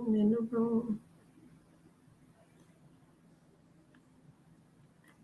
in the room.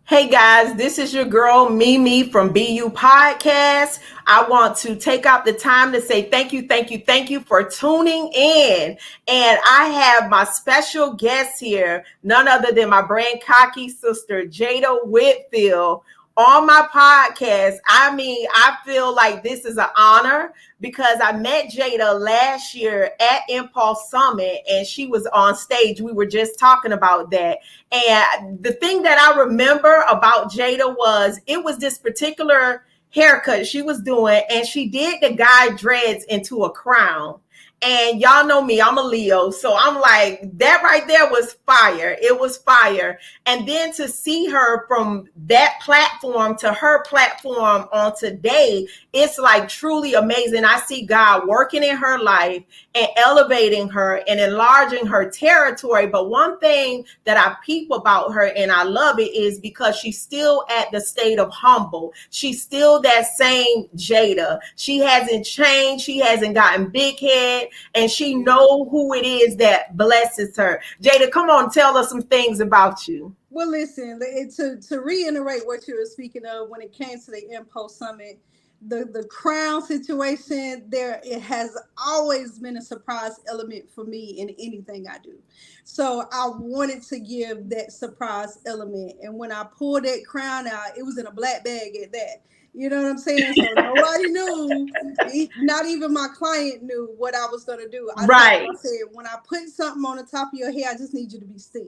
Hey guys, this is your girl Mimi from BU Podcast. I want to take out the time to say thank you for tuning in. And I have my special guest here, none other than my brand cocky sister, Jaida Whitfield, on my podcast. I mean, I feel like this is an honor because I met Jaida last year at Impulse Summit and she was on stage. We were just talking about that. And the thing that I remember about Jaida was it was this particular haircut she was doing, and she did the guy dreads into a crown. And y'all know me, I'm a Leo. So I'm like, that right there was fire. It was fire. And then to see her from that platform to her platform on today, it's like truly amazing. I see God working in her life and elevating her and enlarging her territory. But one thing that I peep about her and I love it is because she's still at the state of humble. She's still that same Jaida. She hasn't changed. She hasn't gotten big head. And she know who it is that blesses her. Jaida, come on, tell us some things about you. Well, listen, to reiterate what you were speaking of when it came to the Impulse Summit, the crown situation there, it has always been a surprise element for me in anything I do. So I wanted to give that surprise element. And when I pulled that crown out, it was in a black bag at that. You know what I'm saying? So nobody knew, not even my client knew what I was going to do. I said, when I put something on the top of your head, I just need you to be still.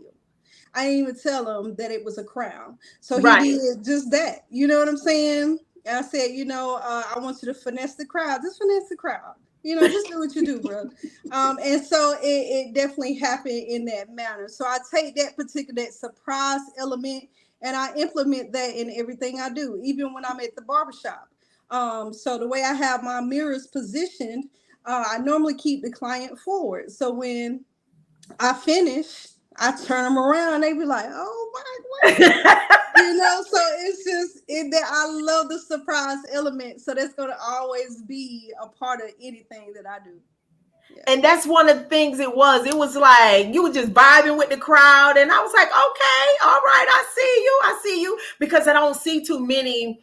I didn't even tell him that it was a crown. So he did just that. You know what I'm saying? And I said, I want you to finesse the crowd. Just finesse the crowd. Just do what you do, bro. And so it definitely happened in that manner. So I take that surprise element and I implement that in everything I do, even when I'm at the barbershop. So the way I have my mirrors positioned, I normally keep the client forward. So when I finish, I turn them around. They be like, "Oh my God." So it's just that I love the surprise element. So that's going to always be a part of anything that I do. Yeah. And that's one of the things it was. It was like you were just vibing with the crowd. And I was like, okay, all right, I see you. Because I don't see too many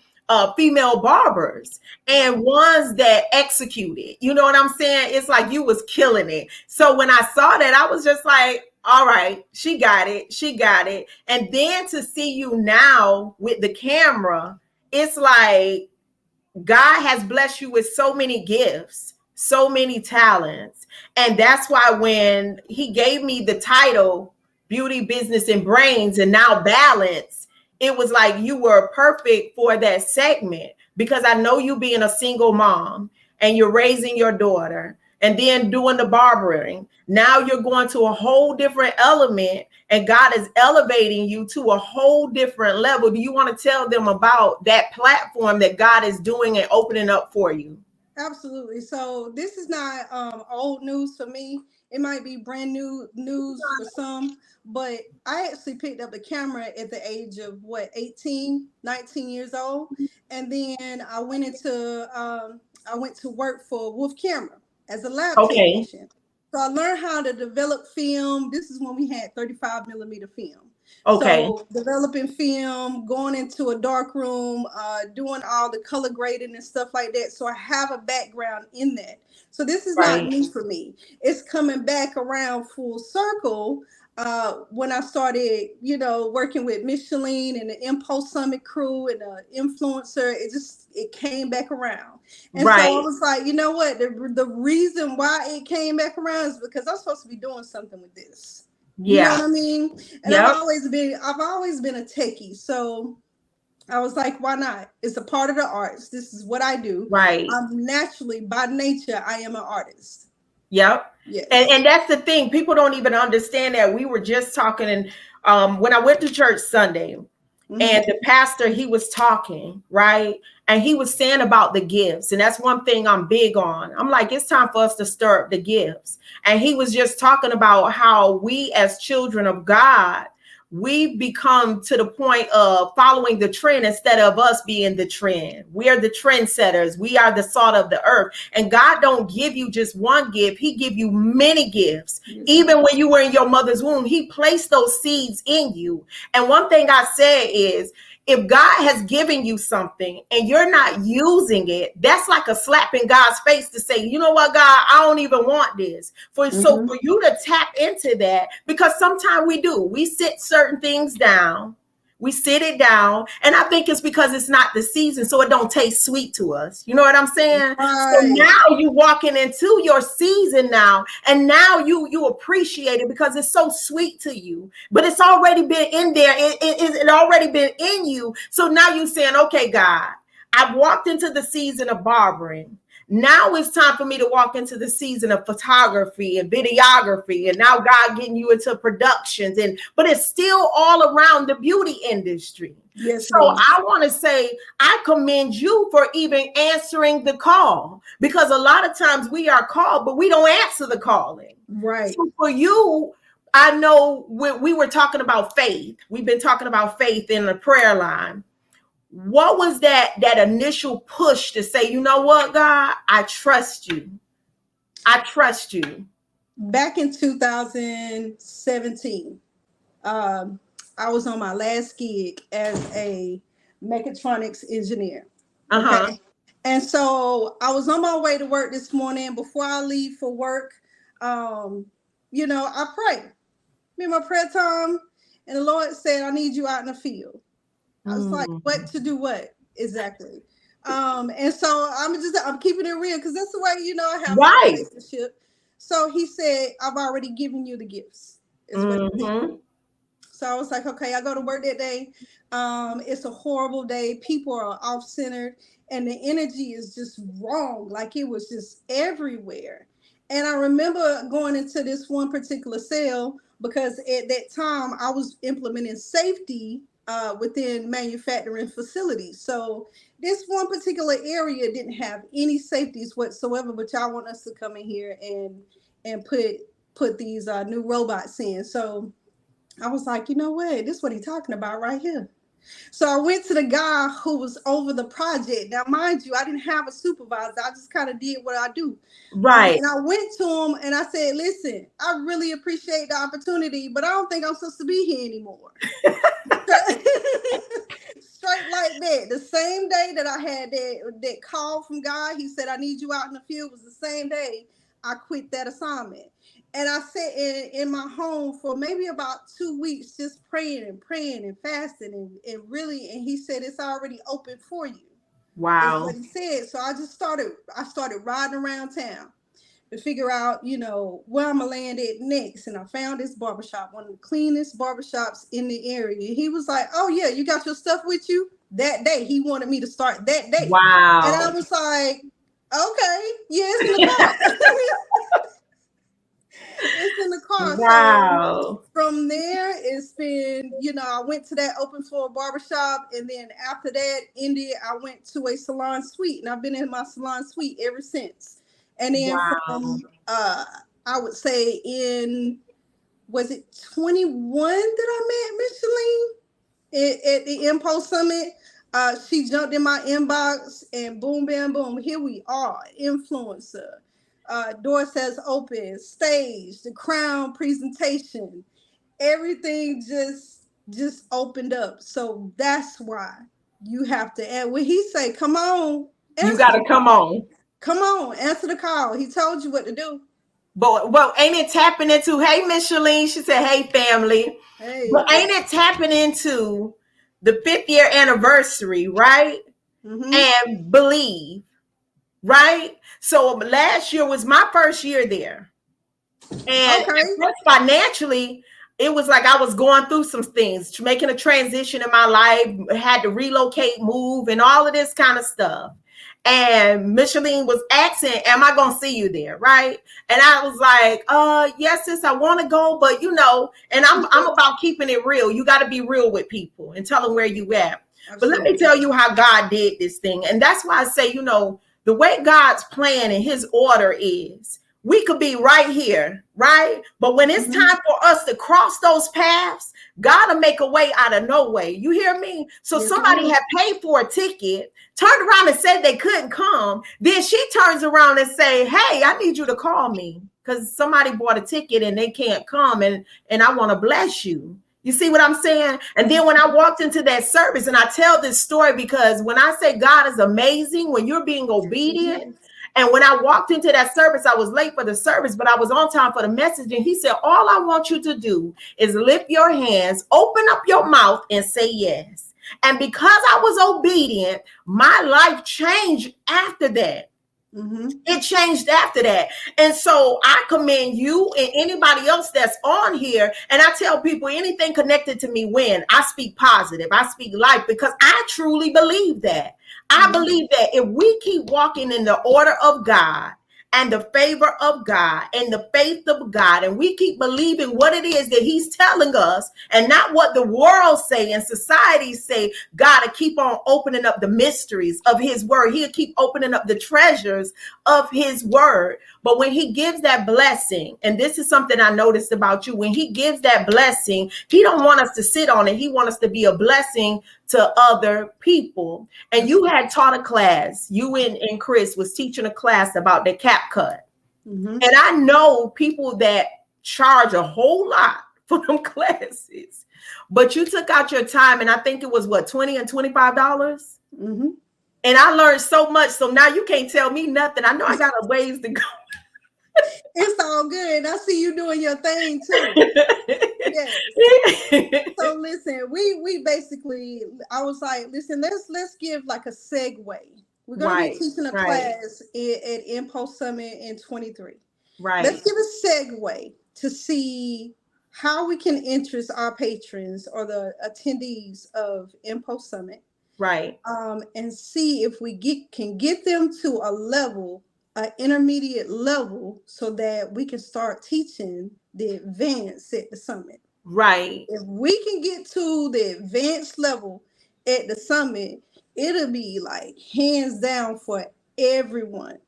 female barbers and ones that executed. You know what I'm saying? It's like you was killing it. So when I saw that, I was just like, all right, she got it. And then to see you now with the camera, it's like God has blessed you with so many gifts, so many talents. And that's why when he gave me the title, Beauty, Business, and Brains, and now Balance, it was like you were perfect for that segment because I know you being a single mom and you're raising your daughter and then doing the barbering. Now you're going to a whole different element and God is elevating you to a whole different level. Do you want to tell them about that platform that God is doing and opening up for you? Absolutely. So this is not old news for me. It might be brand new news for some, but I actually picked up the camera at the age of 18, 19 years old. And then I went to work for Wolf Camera as a lab technician. So I learned how to develop film. This is when we had 35 millimeter film. Okay. So developing film, going into a dark room, doing all the color grading and stuff like that. So I have a background in that. So this is not new for me. It's coming back around full circle when I started, working with Michelin and the Impulse Summit crew and the influencer. It came back around. And so I was like, you know what? The reason why it came back around is because I'm supposed to be doing something with this. You know what I mean? And I've always been a techie. So I was like, why not? It's a part of the arts. This is what I do. Right. I'm naturally, by nature, I am an artist. Yep. Yes. And that's the thing. People don't even understand that. We were just talking and when I went to church Sunday, and the pastor, he was talking, right? And he was saying about the gifts. And that's one thing I'm big on. I'm like, it's time for us to stir up the gifts. And he was just talking about how we as children of God, we've become to the point of following the trend instead of us being the trend. We are the trendsetters. We are the salt of the earth. And God don't give you just one gift. He give you many gifts. Even when you were in your mother's womb, he placed those seeds in you. And one thing I said is, if God has given you something and you're not using it, that's like a slap in God's face to say, you know what, God, I don't even want this. So for you to tap into that, because sometimes we do, we sit certain things down. We sit it down, and I think it's because it's not the season, so it don't taste sweet to us. You know what I'm saying? Right. So now you walking into your season now, and now you appreciate it because it's so sweet to you. But it's already been in there. It already been in you. So now you're saying, okay, God, I've walked into the season of barbering. Now it's time for me to walk into the season of photography and videography. And now God getting you into productions, but it's still all around the beauty industry. Yes, so I want to say, I commend you for even answering the call, because a lot of times we are called, but we don't answer the calling. Right. So for you, I know we were talking about faith. We've been talking about faith in the prayer line. What was that initial push to say, you know what, God, I trust you. I trust you. Back in 2017, I was on my last gig as a mechatronics engineer. Okay. And so I was on my way to work this morning. Before I leave for work, I pray. Me and my prayer time, and the Lord said, I need you out in the field. I was like, what to do what? Exactly. And so I'm keeping it real, because that's the way, I have my relationship. So he said, I've already given you the gifts. Is what he said. So I was like, okay, I go to work that day. It's a horrible day. People are off-centered, and the energy is just wrong. Like, it was just everywhere. And I remember going into this one particular cell, because at that time I was implementing safety within manufacturing facilities. So this one particular area didn't have any safeties whatsoever, but y'all want us to come in here and put these new robots in. So I was like, you know what? This is what he's talking about right here. So I went to the guy who was over the project. Now, mind you, I didn't have a supervisor. I just kind of did what I do. Right. And I went to him and I said, listen, I really appreciate the opportunity, but I don't think I'm supposed to be here anymore. Straight like that. The same day that I had that call from God, he said, I need you out in the field, was the same day I quit that assignment. And I sat in my home for maybe about 2 weeks, just praying and fasting and he said, it's already open for you. Wow. Is what he said. So I started riding around town to figure out, where I'm gonna land at next. And I found this barbershop, one of the cleanest barbershops in the area. He was like, oh yeah, you got your stuff with you? That day. He wanted me to start that day. Wow. And I was like, okay, yeah, it's in the car. It's in the car. Wow. So from there, it's been, I went to that open floor barbershop, and then after that ended, I went to a salon suite, and I've been in my salon suite ever since. And then from I would say was it 21 that I met Micheline at the Impulse Summit? She jumped in my inbox, and boom, bam, boom, here we are, influencer. Door says open, stage, the crown presentation, everything just opened up. So that's why you have to. And when he say, "Come on," you got to come on. Come on, answer the call. He told you what to do. But well, ain't it tapping into? Hey, Micheline, she said, "Hey, family." Hey. But ain't it tapping into the 5th year anniversary, right? And believe. Right. So last year was my first year there. And financially, it was like I was going through some things, making a transition in my life, had to relocate, move, and all of this kind of stuff. And Micheline was asking, am I going to see you there? Right. And I was like, yes, sis, I want to go, but and I'm about keeping it real. You got to be real with people and tell them where you at. Absolutely. But let me tell you how God did this thing. And that's why I say, the way God's plan and his order is, we could be right here, right? But when it's Mhm. time for us to cross those paths, God will make a way out of no way. You hear me? So Yes, he somebody will. had paid for a ticket, turned around and said they couldn't come. Then she turns around and say, "Hey, I need you to call me because somebody bought a ticket and they can't come, and I want to bless you." You see what I'm saying? And then when I walked into that service, and I tell this story because when I say God is amazing, when you're being Yes, he obedient, is. and when I walked into that service, I was late for the service, but I was on time for the message. And he said, all I want you to do is lift your hands, open up your mouth, and say yes. And because I was obedient, my life changed after that. Mm-hmm. It changed after that. And so I commend you and anybody else that's on here. And I tell people anything connected to me when I speak positive, I speak life because I truly believe that. I Mm-hmm. believe that if we keep walking in the order of God and the favor of God and the faith of God, and we keep believing what it is that He's telling us and not what the world say and society say, God to keep on opening up the mysteries of His word. He'll keep opening up the treasures of His word. But when He gives that blessing, and this is something I noticed about you, when He gives that blessing, He don't want us to sit on it. He wants us to be a blessing to other people. And That's you right. had taught a class, you and Chris was teaching a class about the cap cut. Mm-hmm. And I know people that charge a whole lot for them classes, but you took out your time, and I think it was what, $20 and $25. Mm-hmm. And I learned so much. So now you can't tell me nothing. I know I got a ways to go. It's all good. I see you doing your thing too. Yes. So listen, we basically, I was like, listen, let's give like a segue. We're gonna be Right, teaching a right, class at Impulse Summit in 23. Let's right, give a segue to see how we can interest our patrons or the attendees of Impulse Summit, right, and see if we can get them to a level, an intermediate level, so that we can start teaching the advanced at the summit. right, If we can get to the advanced level at the summit, it'll be like hands down for everyone.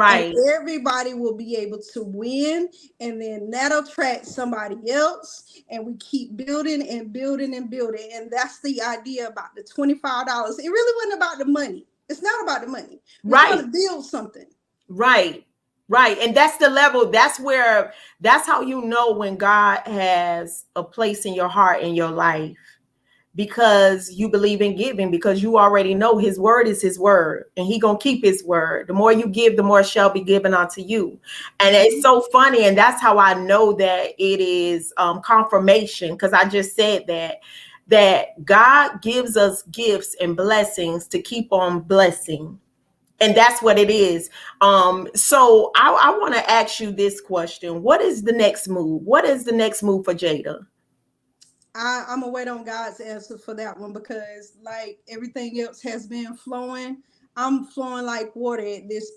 And right, everybody will be able to win, and then that'll attract somebody else, and we keep building and building and building. And that's the idea about the $25. It really wasn't about the money. It's not about the money. We're trying right, to build something. right, right. And that's the level. That's how you know when God has a place in your heart, in your life, because you believe in giving, because you already know His word is His word, and He gonna keep His word. The more you give, the more shall be given unto you. And it's so funny, and that's how I know that it is confirmation, because I just said that God gives us gifts and blessings to keep on blessing, and that's what it is. So I want to ask you this question: what is the next move? What is the next move for Jaida? I'm gonna wait on God's answer for that one, because like everything else has been flowing, I'm flowing like water at this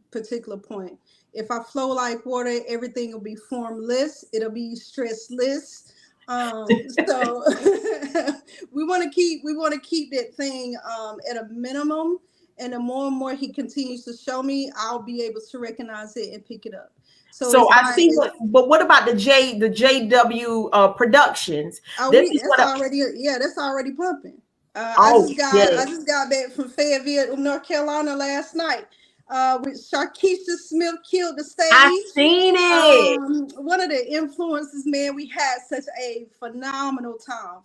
particular point. If I flow like water, everything will be formless. It'll be stressless. So we want to keep that thing at a minimum. And the more and more He continues to show me, I'll be able to recognize it and pick it up. So So it's I by see it's, but what about the JW Productions? Oh, This we is that's what already, yeah, that's already pumping. oh I yes. just got back from Fayetteville, North Carolina last night. With Sharkeisha Smith killed the I stage. seen it. One of the influences, man, we had such a phenomenal time.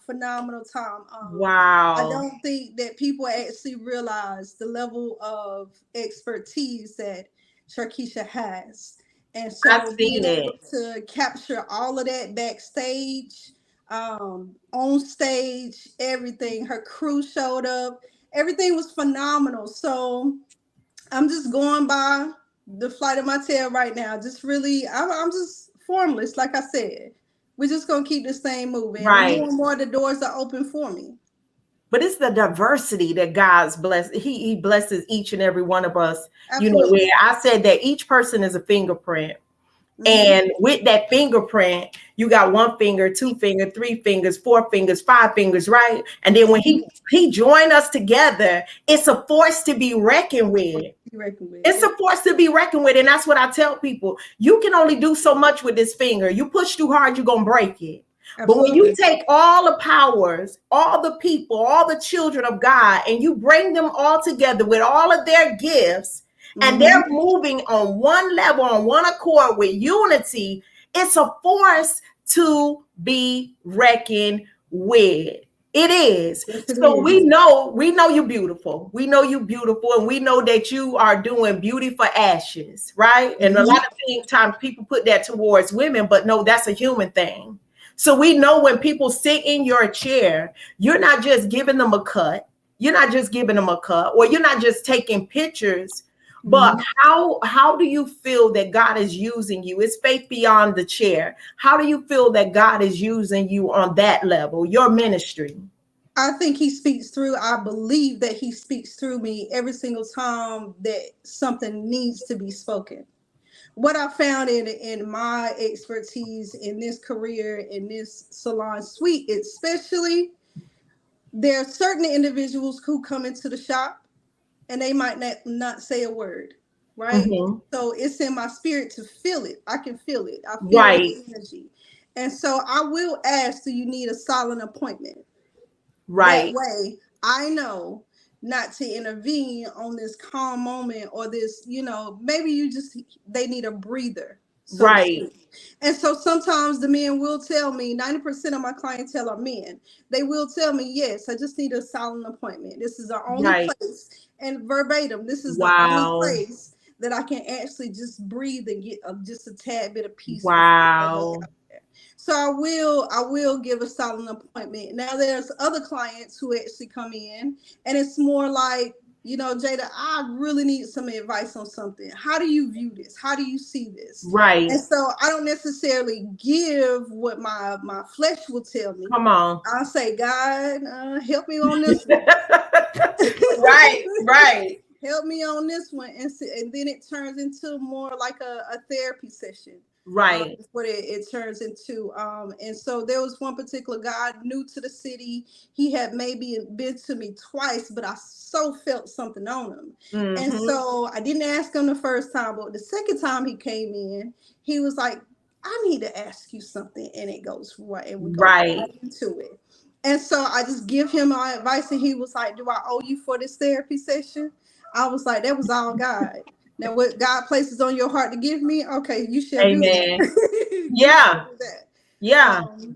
I Wow. don't think that people actually realize the level of expertise that Sharkeisha has. And I so being seen able it. to capture all of that backstage, on stage, everything, her crew showed up, everything was phenomenal. So I'm just going by the flight of my tail right now. Just really, I'm just formless. Like I said, we're just gonna keep this thing moving. The more Right. and more the doors are open for me. But it's the diversity that God's blessed. He blesses each and every one of us. You know, Absolutely. where I said that each person is a fingerprint. Mm-hmm. And with that fingerprint, you got one finger, two finger, three fingers, four fingers, five fingers, right? And then when Mm-hmm. he joined us together, it's a force to be reckoned with. be reckoned with. It's a force to be reckoned with. And that's what I tell people. You can only do so much with this finger. You push too hard, you're going to break it. But when you take all the powers, all the people, all the children of God, and you bring them all together with all of their gifts, and they're moving on one level, on one accord with unity, it's a force to be reckoned with. It is. Yes, it So is. we know you're beautiful. We know you're beautiful, and we know that you are doing beauty for ashes, right? And a lot of times people put that towards women, but no, that's a human thing. So we know when people sit in your chair, you're not just giving them a cut. You're not just giving them a cut, or you're not just taking pictures. But how do you feel that God is using you? It's faith beyond the chair. How do you feel that God is using you on that level, your ministry? I think he speaks through. I believe that he speaks through me every single time that something needs to be spoken. What I found in my expertise in this career, in this salon suite, especially, there are certain individuals who come into the shop and they might not say a word, right? So it's in my spirit to feel it. I can feel it. I feel the energy. And so I will ask, do you need a silent appointment? That way I know not to intervene on this calm moment, or this, maybe they need a breather. So and so sometimes the men will tell me, 90% of my clientele are men. They will tell me, yes, I just need a silent appointment. This is the only place, and verbatim, this is the only place that I can actually just breathe and get just a tad bit of peace. So I will give a silent appointment. Now there's other clients who actually come in, and it's more like, Jaida, I really need some advice on something. How do you view this? How do you see this? And so I don't necessarily give what my flesh will tell me. Come on. I'll say, God, help me on this one. Right. Help me on this one. And then it turns into more like a therapy session. Is what it turns into. And so there was one particular guy new to the city. He had maybe been to me twice, but I so felt something on him. And so I didn't ask him the first time, but the second time he came in, he was like, I need to ask you something. And it goes right, and we go right into it. And so I just give him my advice, and he was like, do I owe you for this therapy session? I was like, that was all God. Now, what God places on your heart to give me, okay, you shall do that.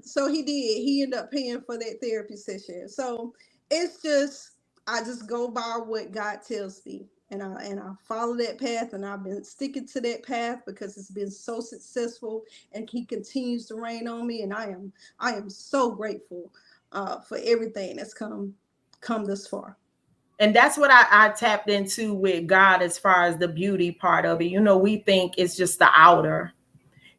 So he did. He ended up paying for that therapy session. So it's just, I just go by what God tells me, and I follow that path, and I've been sticking to that path because it's been so successful, and he continues to rain on me, and I am so grateful for everything that's come this far. And that's what I tapped into with God as far as the beauty part of it. We think it's just the outer.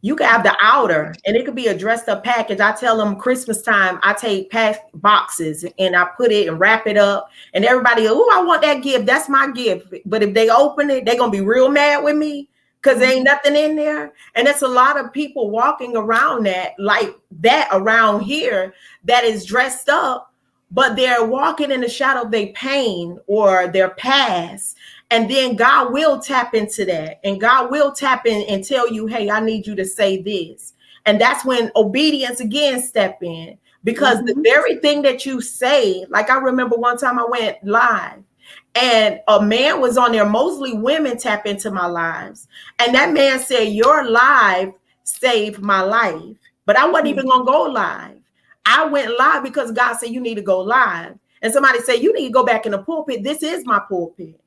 You can have the outer, and it could be a dressed up package. I tell them Christmas time, I take packed boxes and I put it and wrap it up, and everybody, oh, I want that gift. That's my gift. But if they open it, they're going to be real mad with me because there ain't nothing in there. And there's a lot of people walking around around here that is dressed up, but they're walking in the shadow of their pain or their past. And then God will tap into that, and God will tap in and tell you, hey, I need you to say this. And that's when obedience again step in, because the very thing that you say, like I remember one time I went live and a man was on there, mostly women tap into my lives. And that man said, your live saved my life. But I wasn't even going to go live. I went live because God said, you need to go live. And somebody said, you need to go back in the pulpit. This is my pulpit.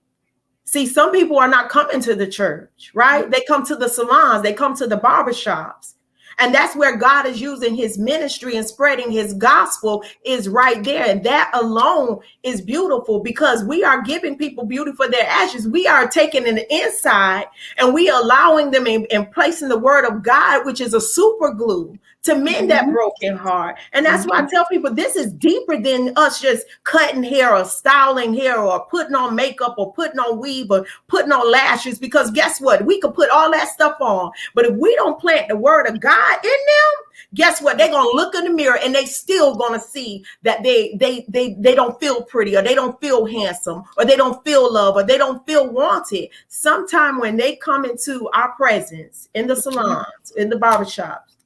See, some people are not coming to the church, right? They come to the salons. They come to the barbershops. And that's where God is using his ministry and spreading his gospel is right there. And that alone is beautiful, because we are giving people beauty for their ashes. We are taking an inside and we allowing them and placing the word of God, which is a super glue to mend that broken heart. And that's why I tell people this is deeper than us just cutting hair or styling hair or putting on makeup or putting on weave or putting on lashes, because guess what? We could put all that stuff on, but if we don't plant the word of God in them, guess what? They're gonna look in the mirror and they still gonna see that they don't feel pretty, or they don't feel handsome, or they don't feel love, or they don't feel wanted. Sometime when they come into our presence in the salons, in the barbershops,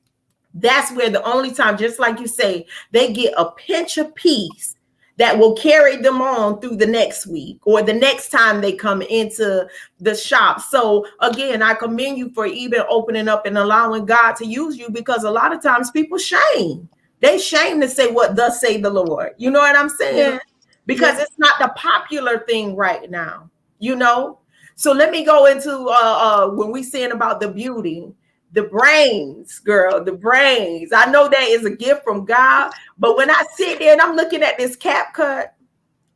that's where the only time, just like you say, they get a pinch of peace that will carry them on through the next week or the next time they come into the shop. So again, I commend you for even opening up and allowing God to use you, because a lot of times people shame. They shame to say what thus say the Lord. You know what I'm saying? Because it's not the popular thing right now, you know? So let me go into when we saying about the beauty. The brains, girl, the brains. I know that is a gift from God, but when I sit there and I'm looking at this cap cut,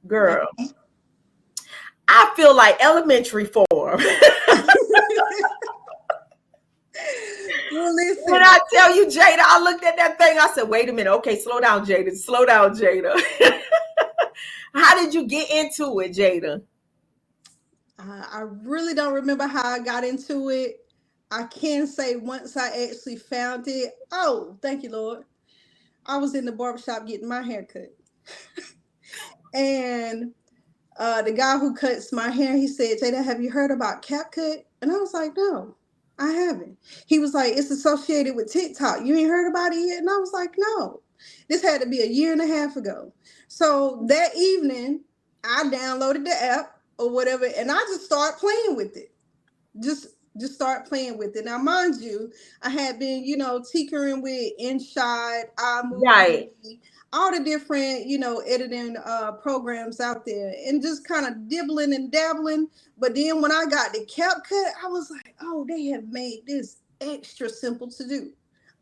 girl, I feel like elementary form. Well, listen. When I tell you, Jaida, I looked at that thing, I said, wait a minute. Okay, slow down, Jaida. Slow down, Jaida. How did you get into it, Jaida? I really don't remember how I got into it. I can say once I actually found it, oh, thank you, Lord. I was in the barbershop getting my hair cut. And the guy who cuts my hair, he said, Jada, have you heard about cap cut? And I was like, no, I haven't. He was like, it's associated with TikTok. You ain't heard about it yet? And I was like, no. This had to be a year and a half ago. So that evening, I downloaded the app or whatever, and I just started playing with it. Just start playing with it. Now, mind you, I had been, tinkering with InShot, iMovie, Right. all the different, editing programs out there, and just kind of dibbling and dabbling. But then when I got the CapCut, I was like, oh, they have made this extra simple to do.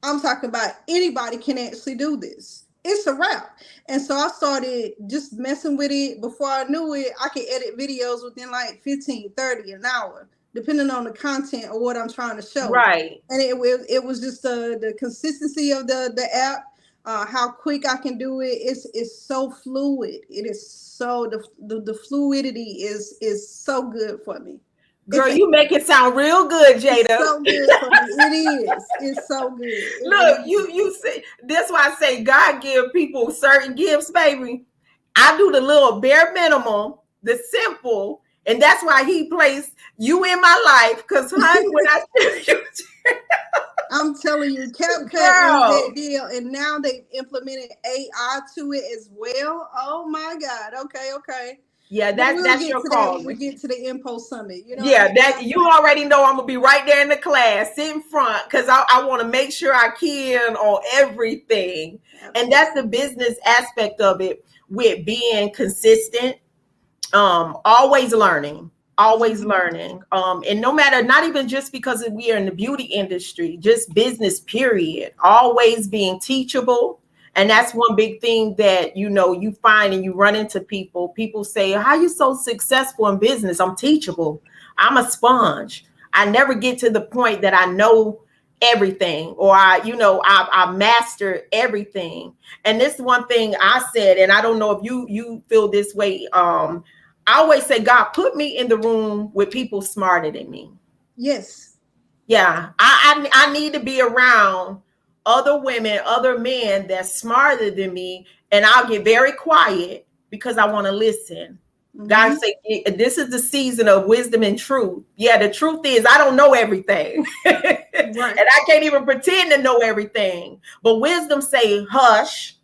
I'm talking about anybody can actually do this. It's a wrap. And so I started just messing with it. Before I knew it, I could edit videos within like 15, 30 an hour, depending on the content or what I'm trying to show. Right. And it was just the consistency of the app, how quick I can do it. It's so fluid. It is so the fluidity is so good for me. Girl, you make it sound real good, Jaida. It's so good for me. It is. It's so good. Look, you say that's why I say God give people certain gifts, baby. I do the little bare minimum, the simple, and that's why He placed you in my life. Because, honey, when I tell you, I'm telling you, CapCut is that deal, and now they've implemented AI to it as well. Oh my God! Okay. Yeah, that's your call. We get to the Impo Summit. Yeah, that you already know I'm gonna be right there in the class, sit in front, because I want to make sure I can on everything. Absolutely. And that's the business aspect of it, with being consistent, always learning. And no matter, not even just because we are in the beauty industry, just business period, always being teachable. And that's one big thing that, you find and you run into people say, how are you so successful in business? I'm teachable. I'm a sponge. I never get to the point that I know everything, or I master everything. And this one thing I said, and I don't know if you feel this way. I always say, God, put me in the room with people smarter than me. Yes. Yeah. I need to be around other women, other men that's smarter than me. And I'll get very quiet because I want to listen. Mm-hmm. God say, this is the season of wisdom and truth. Yeah, the truth is I don't know everything. Right. And I can't even pretend to know everything. But wisdom say, hush,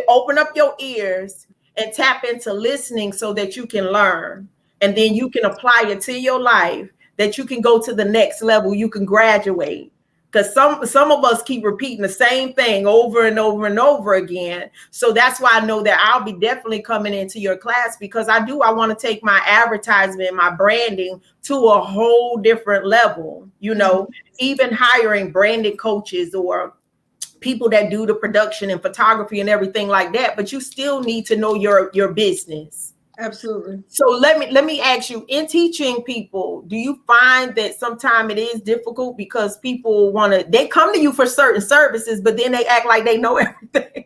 open up your ears and tap into listening so that you can learn. And then you can apply it to your life, that you can go to the next level. You can graduate. Because some of us keep repeating the same thing over and over and over again. So that's why I know that I'll be definitely coming into your class, because I want to take my advertisement, my branding to a whole different level, even hiring branding coaches or people that do the production and photography and everything like that. But you still need to know your business. Absolutely. So let me ask you, in teaching people, do you find that sometimes it is difficult because people they come to you for certain services, but then they act like they know everything?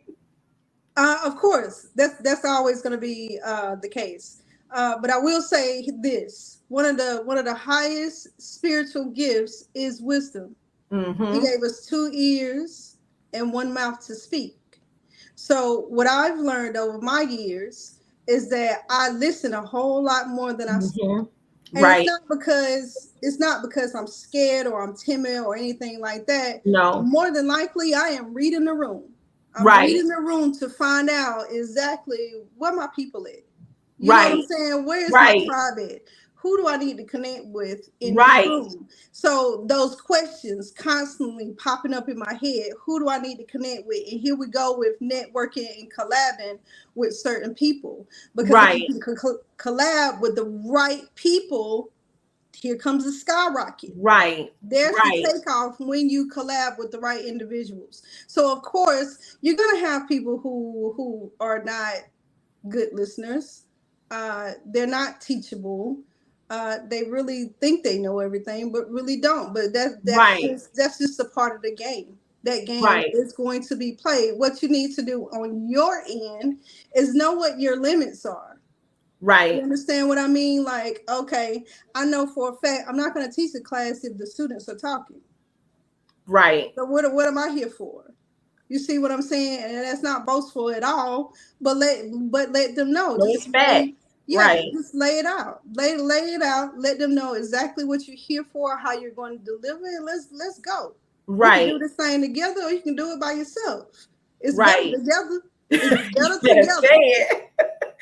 Of course, that's always going to be the case. But I will say this: one of the highest spiritual gifts is wisdom. He Mm-hmm. gave us two ears and one mouth to speak. So what I've learned over my years is that I listen a whole lot more than I speak. Mm-hmm. And it's Right. not because I'm scared or I'm timid or anything like that. No. More than likely, I am reading the room. I'm Right. reading the room to find out exactly where my people at. You know what I'm Right. saying? Where is my Right. tribe at? Who do I need to connect with in this Right. room? So those questions constantly popping up in my head. Who do I need to connect with? And here we go with networking and collabing with certain people. Because if you Right. can collab with the right people, here comes the skyrocket. Right. There's the Right. takeoff when you collab with the right individuals. So of course, you're gonna have people who are not good listeners. They're not teachable. They really think they know everything, but really don't. But Right. that's just a part of the game. That game Right. is going to be played. What you need to do on your end is know what your limits are. You Right. understand what I mean? Like, okay, I know for a fact I'm not going to teach a class if the students are talking. Right. So what am I here for? You see what I'm saying? And that's not boastful at all, but let them know. No, it's facts. Yeah, Right. just lay it out. Lay it out. Let them know exactly what you're here for, how you're going to deliver it. Let's go. We can do Right. this thing together, or you can do it by yourself. It's better Right. together. It's You better better say together. it.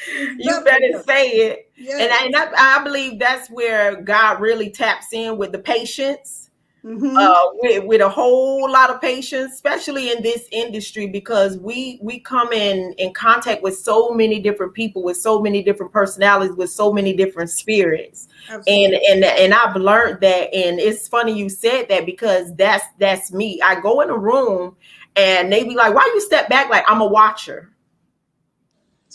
It's You better better together. say it. And Yes. I believe that's where God really taps in with the patience, Mm-hmm. with a whole lot of patience, especially in this industry, because we come in contact with so many different people, with so many different personalities, with so many different spirits. And Absolutely. I've learned that, and it's funny you said that, because that's me. I go in a room and they be like, why you step back? Like, I'm a watcher.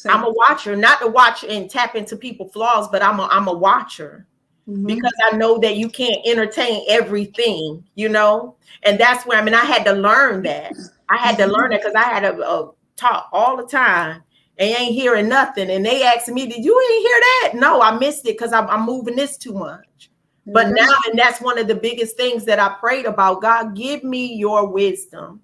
I'm Same. a watcher, not to watch and tap into people's flaws, but I'm a watcher, Mm-hmm. because I know that you can't entertain everything, and that's where, I had to learn that. I had to learn Mm-hmm. that because I had a talk all the time and ain't hearing nothing. And they asked me, did you ain't hear that? No, I missed it because I'm moving this too much. There But you now, go. and that's one of the biggest things that I prayed about. God, give me your wisdom.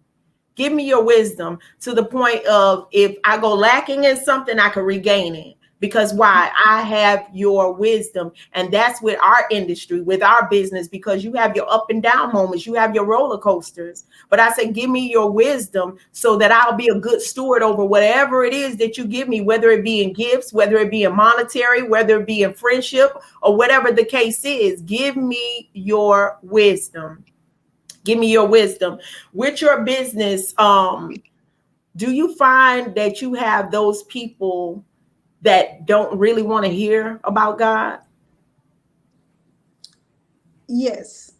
Give me your wisdom, to the point of, if I go lacking in something, I can regain it. Because why? I have your wisdom. And that's with our industry, with our business, because you have your up and down moments, you have your roller coasters. But I say, give me your wisdom so that I'll be a good steward over whatever it is that you give me, whether it be in gifts, whether it be in monetary, whether it be in friendship, or whatever the case is. Give me your wisdom. Give me your wisdom. With your business, do you find that you have those people that don't really want to hear about God? Yes.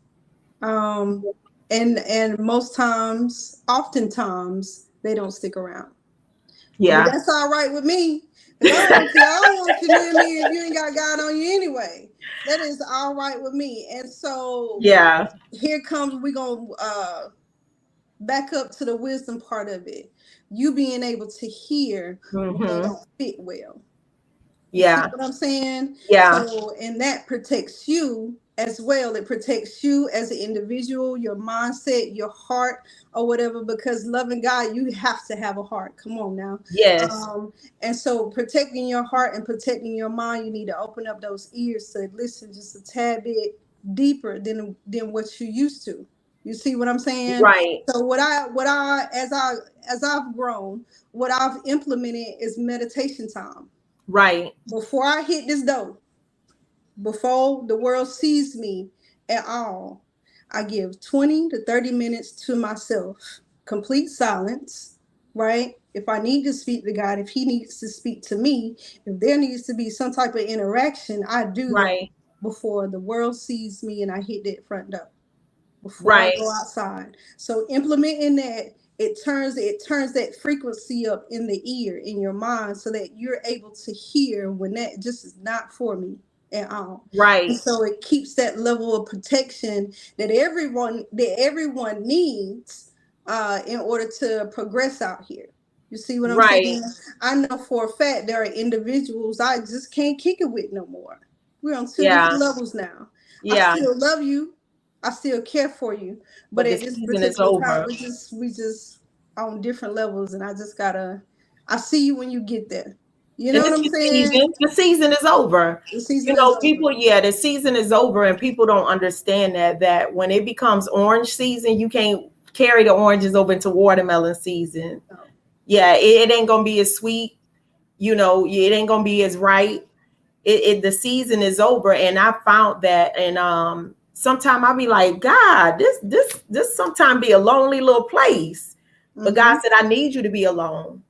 Um, and most times, oftentimes, they don't stick around. But Yeah. that's all right with me. Because I don't want you near me if you ain't got God on you anyway. That is all right with me. And so Yeah. here comes we gonna back up to the wisdom part of it. You being able to hear when they Hmm. don't fit well. You see Yeah. what I'm saying? Yeah. So, and that protects you as well. It protects you as an individual, your mindset, your heart, or whatever. Because loving God, you have to have a heart. Come on now. Yes. Um, and so, protecting your heart and protecting your mind, you need to open up those ears to listen just a tad bit deeper than what you used to. You see what I'm saying? Right. So, as I've grown, what I've implemented is meditation time Right. before I hit this door, before the world sees me at all. I give 20 to 30 minutes to myself, complete silence, right? If I need to speak to God, if He needs to speak to me, if there needs to be some type of interaction, I do that Right. before the world sees me and I hit that front door, before I Right. go outside. So implementing that it turns that frequency up in the ear in your mind so that you're able to hear when that just is not for me at all. And Right. so it keeps that level of protection that everyone needs in order to progress out here. You see what I'm Right. saying? I know for a fact there are individuals I just can't kick it with no more. We're on two different Yeah. levels now. I Yeah. still love you. I still care for you, but But the at this season is particular time, over. we just on different levels, and I just gotta. I see you when you get there. You know And what it's I'm the saying? season. The season is over. The season is over. People, yeah, the season is over, and people don't understand that when it becomes orange season, you can't carry the oranges over into watermelon season. Oh. Yeah, it ain't gonna be as sweet. It ain't gonna be as right. The season is over, and I found that, and sometimes I'll be like, God, this sometimes be a lonely little place, but God Mm-hmm. said, I need you to be alone,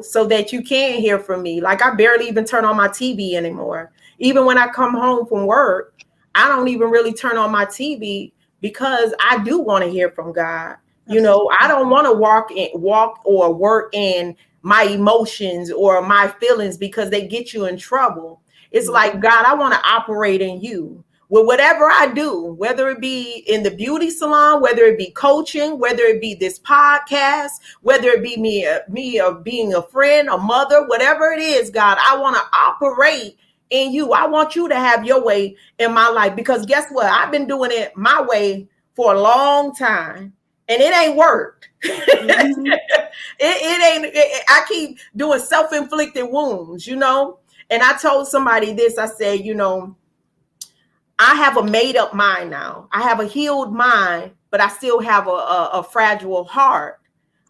so that you can hear from me. Like, I barely even turn on my TV anymore. Even when I come home from work, I don't even really turn on my TV, because I do want to hear from God. I Absolutely. don't want to walk or work in my emotions or my feelings, because they get you in trouble. It's like, Mm-hmm. God, I want to operate in you. With whatever I do, whether it be in the beauty salon, whether it be coaching, whether it be this podcast, whether it be me being a friend, a mother, whatever it is, God, I want to operate in you. I want you to have your way in my life, because guess what? I've been doing it my way for a long time, and it ain't worked. Mm-hmm. I keep doing self-inflicted wounds. And I told somebody this. I said, I have a made up mind now. I have a healed mind, but I still have a fragile heart.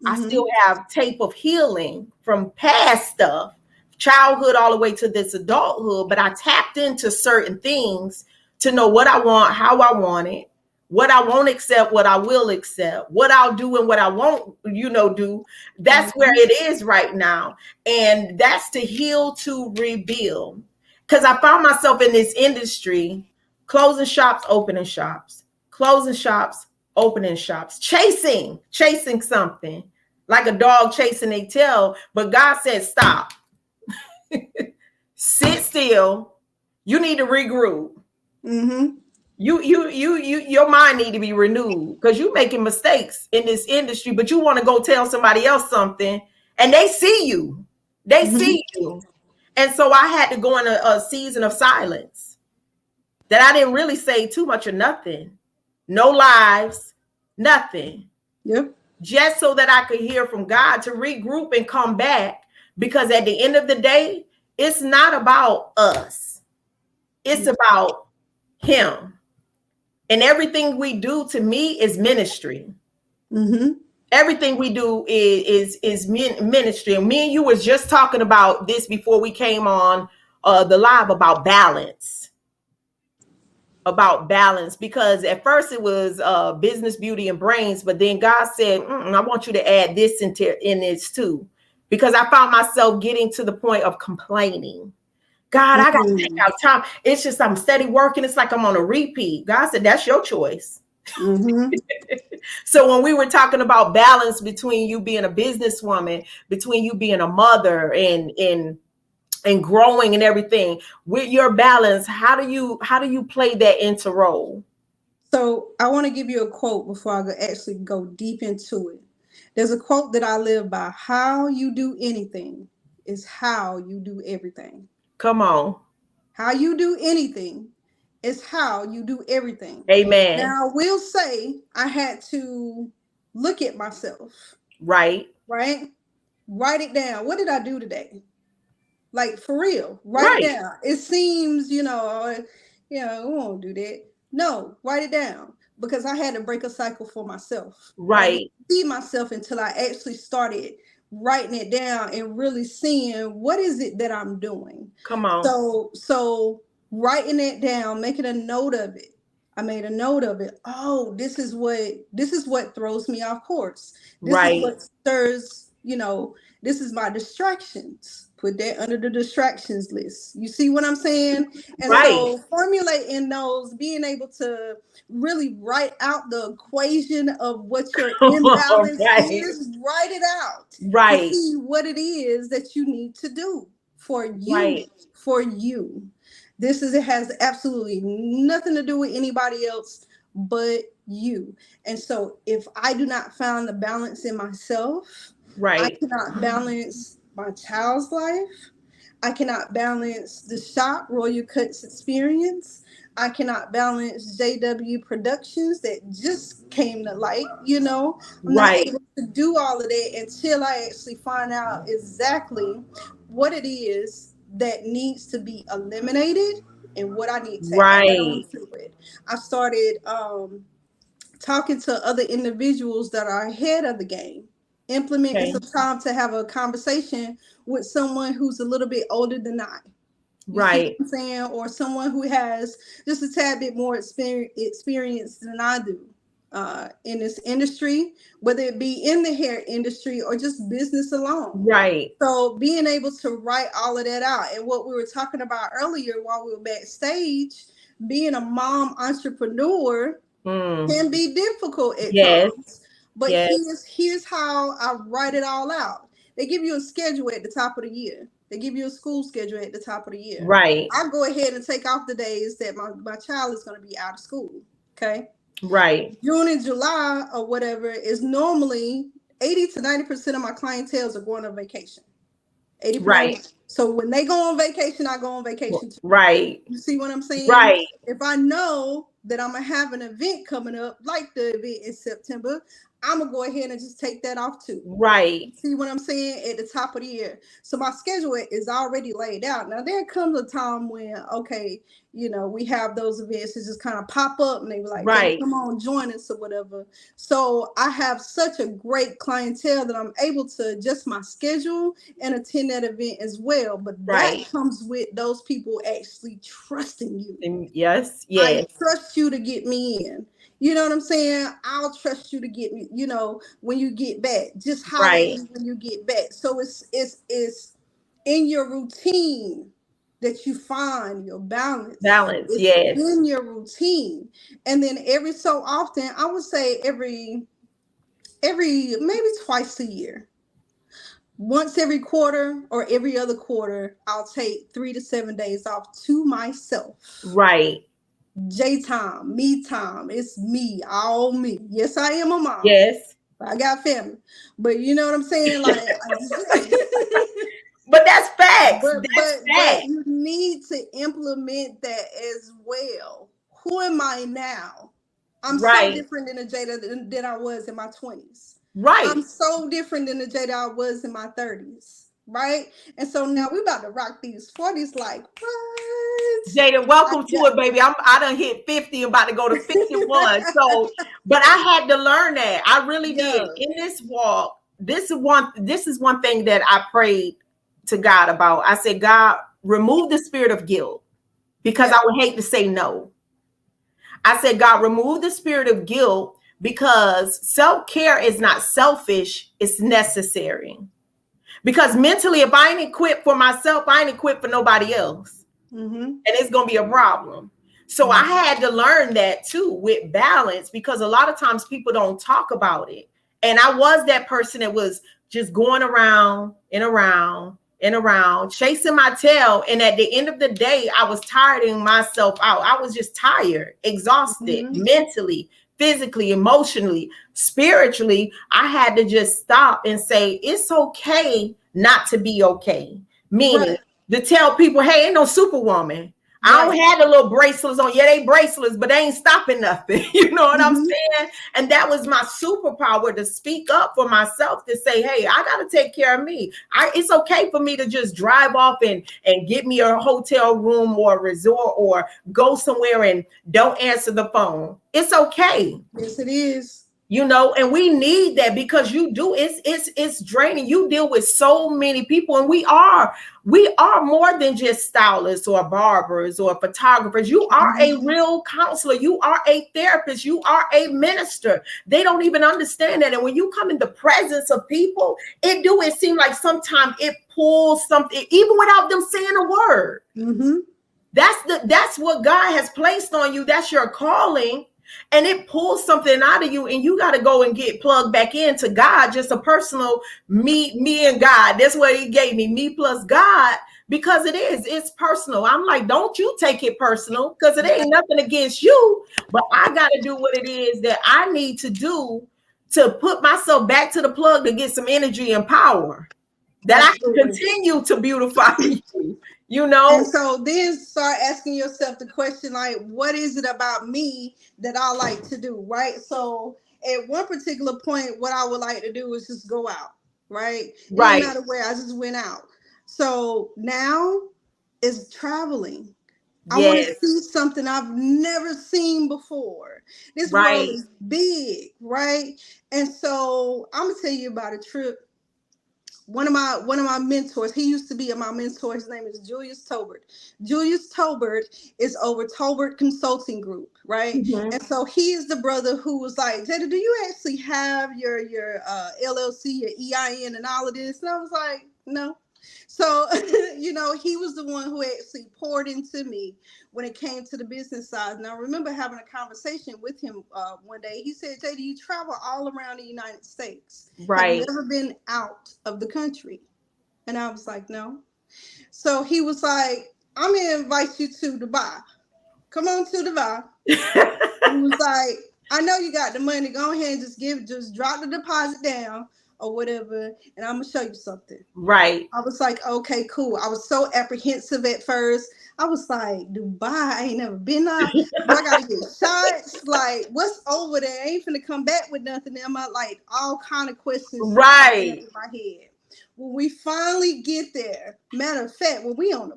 I Mm-hmm. still have tape of healing from past stuff, childhood all the way to this adulthood. But I tapped into certain things to know what I want, how I want it, what I won't accept, what I will accept, what I'll do and what I won't, do. That's where Mm-hmm. it is right now. And that's to heal, to rebuild. Because I found myself in this industry, closing shops, opening shops, closing shops, opening shops, chasing something like a dog chasing a tail. But God said, stop, sit still. You need to regroup. Mm-hmm. Your mind need to be renewed, because you making mistakes in this industry, but you want to go tell somebody else something, and they see you. They Mm-hmm. see you. And so I had to go in a season of silence, that I didn't really say too much or nothing. No lives, nothing. Yep. Just so that I could hear from God, to regroup and come back. Because at the end of the day, it's not about us, it's about Him. And everything we do, to me, is ministry. Mm-hmm. Everything we do is ministry. And me and you was just talking about this before we came on the live, about balance. About balance, because at first it was business, beauty, and brains, but then God said, I want you to add this in this too, because I found myself getting to the point of complaining. God, I got to take Mm-hmm. out time. It's just I'm steady working. It's like I'm on a repeat. God said, that's your choice. Mm-hmm. So when we were talking about balance, between you being a businesswoman, between you being a mother, and growing and everything, with your balance, how do you play that into role? So I want to give you a quote before actually go deep into it. There's a quote that I live by: "How you do anything is how you do everything." Come on. How you do anything is how you do everything. Amen. Now, I will say I had to look at myself, Right. right? Write it down. What did I do today? Like, for real, write it Right. down. It seems, we won't do that. No, write it down, because I had to break a cycle for myself. I didn't Right. see myself until I actually started writing it down and really seeing what is it that I'm doing. Come on. So writing it down, making a note of it. I made a note of it. Oh, this is what throws me off course. This is Right. what stirs, this is my distractions Put that under the distractions list. You see what I'm saying? And Right. so formulating those, being able to really write out the equation of what your imbalance Right. is, write it out to Right. see what it is that you need to do for you, Right. for you. This is, it has absolutely nothing to do with anybody else but you. And so if I do not find the balance in myself, I Right. cannot balance my child's life. I cannot balance the shop Royal Cuts experience. I cannot balance JW Productions that just came to light. I'm not Right. able to do all of that until I actually find out exactly what it is that needs to be eliminated and what I need to add on Right. to it. I started talking to other individuals that are ahead of the game, implementing Okay. some time to have a conversation with someone who's a little bit older than I. You see what Right. I'm saying? Or someone who has just a tad bit more experience than I do in this industry, whether it be in the hair industry or just business alone. Right. So being able to write all of that out, and what we were talking about earlier while we were backstage, being a mom entrepreneur Mm. can be difficult at Yes. times. But Yes. here's how I write it all out. They give you a schedule at the top of the year. They give you a school schedule at the top of the year. Right. I go ahead and take off the days that my child is going to be out of school. Okay. Right. June and July or whatever is normally 80 to 90% of my clientels are going on vacation. 80%. Right. So when they go on vacation, I go on vacation too. Right. You see what I'm saying? Right. If I know that I'm gonna have an event coming up, like the event in September, I'm gonna go ahead and just take that off too. Right. See what I'm saying? At the top of the year. So my schedule is already laid out. Now there comes a time when, okay, we have those events that just kind of pop up and they were like, Jada, Right. come on, join us or whatever. So I have such a great clientele that I'm able to adjust my schedule and attend that event as well. But that Right. comes with those people actually trusting you. Yes. I Yes. trust you to get me in. You know what I'm saying? I'll trust you to get me, when you get back. Just holler at Right. me when you get back. So it's in your routine that you find your balance. Balance. It's Yes. in your routine. And then every so often, I would say every maybe twice a year. Once every quarter or every other quarter, I'll take 3 to 7 days off to myself. Right. J time, me time. It's me, all me. Yes, I am a mom. Yes. I got family, but you know what I'm saying. Like, But that's facts. That's but facts. you need to implement that as well. Who am I now? I'm so Right. different than the Jada than I was in my 20s. I'm Right. so different than the Jada I was in my 30s. Right? And so now we about to rock these 40s like what? Jaida, I welcome to got it, baby. I done hit 50 and about to go to 51. So, but I had to learn that. I really did. yeah. In this walk, this is one thing that I prayed to God about. I said, God, remove the spirit of guilt because Yeah. I would hate to say no. I said, God, remove the spirit of guilt because self-care is not selfish, it's necessary. Because mentally, if I ain't equipped for myself, I ain't equipped for nobody else. Mm-hmm. And it's going to be a problem. So I had to learn that too with balance because a lot of times people don't talk about it. And I was that person that was just going around and around and around, chasing my tail. And at the end of the day, I was tiring myself out. I was just tired, exhausted, Mm-hmm. mentally, physically, emotionally, spiritually. I had to just stop and say, it's okay not to be okay. Meaning, Right. to tell people, hey, ain't no superwoman. I don't Right. have the little bracelets on. Yeah, they bracelets, but they ain't stopping nothing. You know what I'm Mm-hmm. saying? And that was my superpower to speak up for myself, to say, hey, I got to take care of me. It's okay for me to just drive off and get me a hotel room or a resort or go somewhere and don't answer the phone. It's okay. Yes, it is. And we need that because it's draining. You deal with so many people, and we are more than just stylists or barbers or photographers. You are a real counselor. You are a therapist. You are a minister. They don't even understand that. And when you come in the presence of people, it seem like sometimes it pulls something, even without them saying a word. Mm-hmm. That's what God has placed on you. That's your calling. And it pulls something out of you, and you got to go and get plugged back into God, just a personal me and God. That's what he gave me plus God, because it's personal. I'm like, don't you take it personal, because it ain't nothing against you, but I got to do what it is that I need to do to put myself back to the plug to get some energy and power that I can Absolutely. continue to beautify you, you And know? so then start asking yourself the question, like, what is it about me that I like to do, right? So at one particular point, what I would like to do is just go out, right? It didn't Right. matter where, I just went out. So now is traveling. I want to Yes. see something I've never seen before. This world Right. is big, right? And so I'm gonna tell you about a trip. One of my mentors, he used to be my mentor. His name is Julius Tobert. Julius Tobert is over Tobert Consulting Group, right? Mhm. And so he is the brother who was like, Jada, do you actually have your LLC, your EIN, and all of this? And I was like, no. So, he was the one who actually poured into me when it came to the business side. And I remember having a conversation with him one day. He said, Jada, you travel all around the United States. Have you Right. ever been out of the country? And I was like, no. So he was like, I'm going to invite you to Dubai. Come on to Dubai. He was like, I know you got the money. Go ahead and just drop the deposit down or whatever. And I'm going to show you something. Right. I was like, okay, cool. I was so apprehensive at first. I was like, Dubai, I ain't never been there. Do I gotta get shots? Like, what's over there? I ain't finna come back with nothing. Am I like all kind of questions just popping up Right. in my head? When we finally get there, matter of fact, when we on the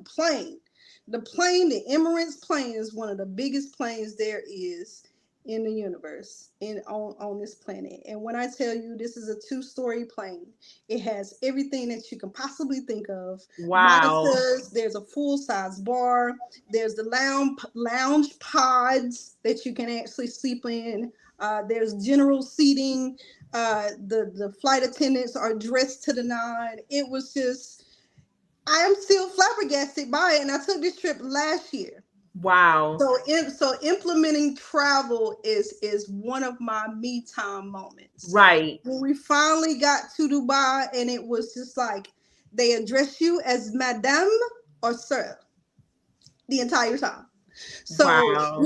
Emirates plane is one of the biggest planes there is in the universe, on this planet. And when I tell you this is a two-story plane, it has everything that you can possibly think of. Wow. Monitors, there's a full-size bar, there's the lounge pods that you can actually sleep in. There's general seating. The flight attendants are dressed to the nine. It was just, I am still flabbergasted by it. And I took this trip last year. Wow. So implementing travel is one of my me time moments. Right. When we finally got to Dubai, and it was just like they address you as Madame or Sir the entire time. So Wow.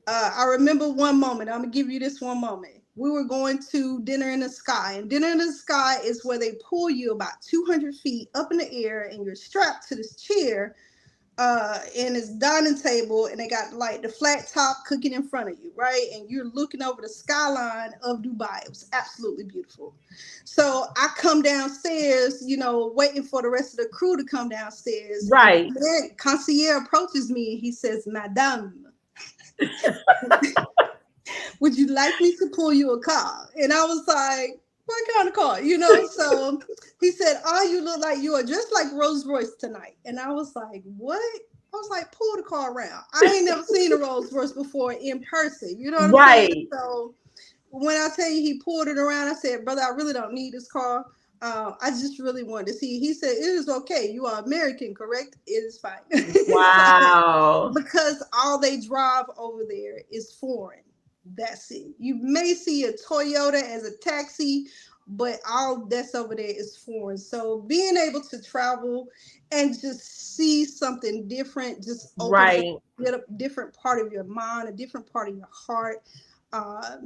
I remember one moment. I'm gonna give you this one moment. We were going to Dinner in the Sky, and Dinner in the Sky is where they pull you about 200 feet up in the air, and you're strapped to this chair in this dining table, and they got like the flat top cooking in front of you, right? And you're looking over the skyline of Dubai. It was absolutely beautiful. So I come downstairs, waiting for the rest of the crew to come downstairs, and Right. the concierge approaches me and he says, Madame, would you like me to pull you a car? And I was like, what kind of car? So he said, oh, you look like you are just like Rolls Royce tonight. And I was like, what? I was like, pull the car around. I ain't never seen a Rolls Royce before in person. You know what I'm saying? Right. So when I tell you he pulled it around, I said, brother, I really don't need this car. I just really wanted to see. He said, it is okay. You are American, correct? It is fine. It's fine. Wow. Because all they drive over there is foreign. That's it. You may see a Toyota as a taxi, but all that's over there is foreign. So being able to travel and just see something different just opens up Right. a different part of your mind, a different part of your heart. Uh,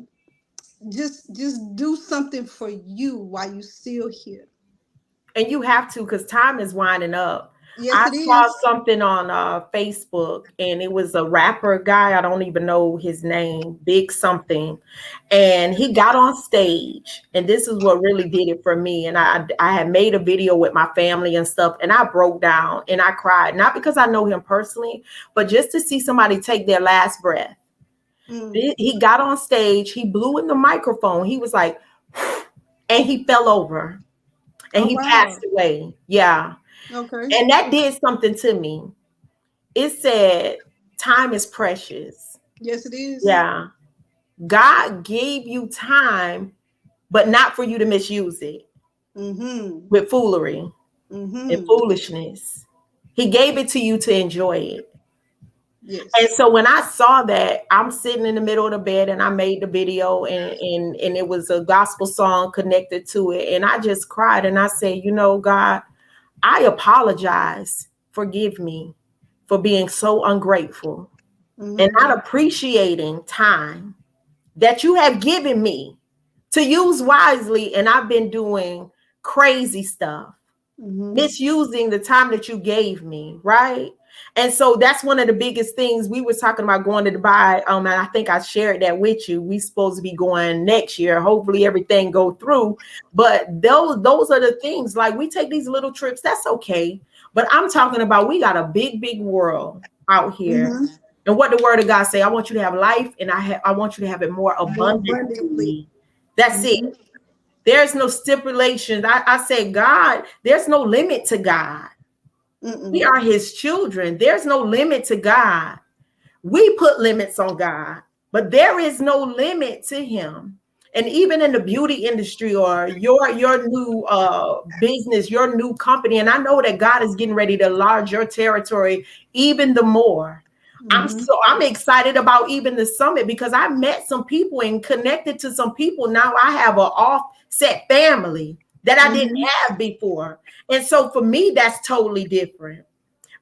just do something for you while you still here. And you have to, because time is winding up. Yes, I it saw is. something on Facebook, and it was a rapper guy. I don't even know his name, Big something. And he got on stage, and this is what really did it for me. And I had made a video with my family and stuff, and I broke down and I cried, not because I know him personally, but just to see somebody take their last breath. Mm. He got on stage, he blew in the microphone, he was like, and he fell over and Oh he passed wow. away. Yeah. Okay. And that did something to me. It said, time is precious. Yes, it is. Yeah. God gave you time, but not for you to misuse it Mm-hmm. with foolery. and Mm-hmm. foolishness. He gave it to you to enjoy it. And Yes. so when I saw that, I'm sitting in the middle of the bed and I made the video, and it was a gospel song connected to it. And I just cried and I said, you know, God, I apologize. Forgive me for being so ungrateful and Mm-hmm. not appreciating time that you have given me to use wisely. And I've been doing crazy stuff, Mm-hmm. misusing the time that you gave me, right? And so that's one of the biggest things. We were talking about going to Dubai, and I think I shared that with you. We supposed to be going next year. Hopefully everything go through. But those are the things. Like, we take these little trips, that's okay. But I'm talking about, we got a big world out here. Mm-hmm. And what the word of God say, I want you to have life, and I want you to have it more More abundantly. abundantly. That's it. Mm-hmm. There's no stipulations. I say, God, there's no limit to God. We Mm-mm. are his children. There's no limit to God. We put limits on God, but there is no limit to him. And even in the beauty industry, or your new business, your new company, and I know that God is getting ready to enlarge your territory even the more. Mm-hmm. I'm excited about even the summit, because I met some people and connected to some people. Now I have an offset family that I didn't Mm-hmm. have before. And so for me, that's totally different.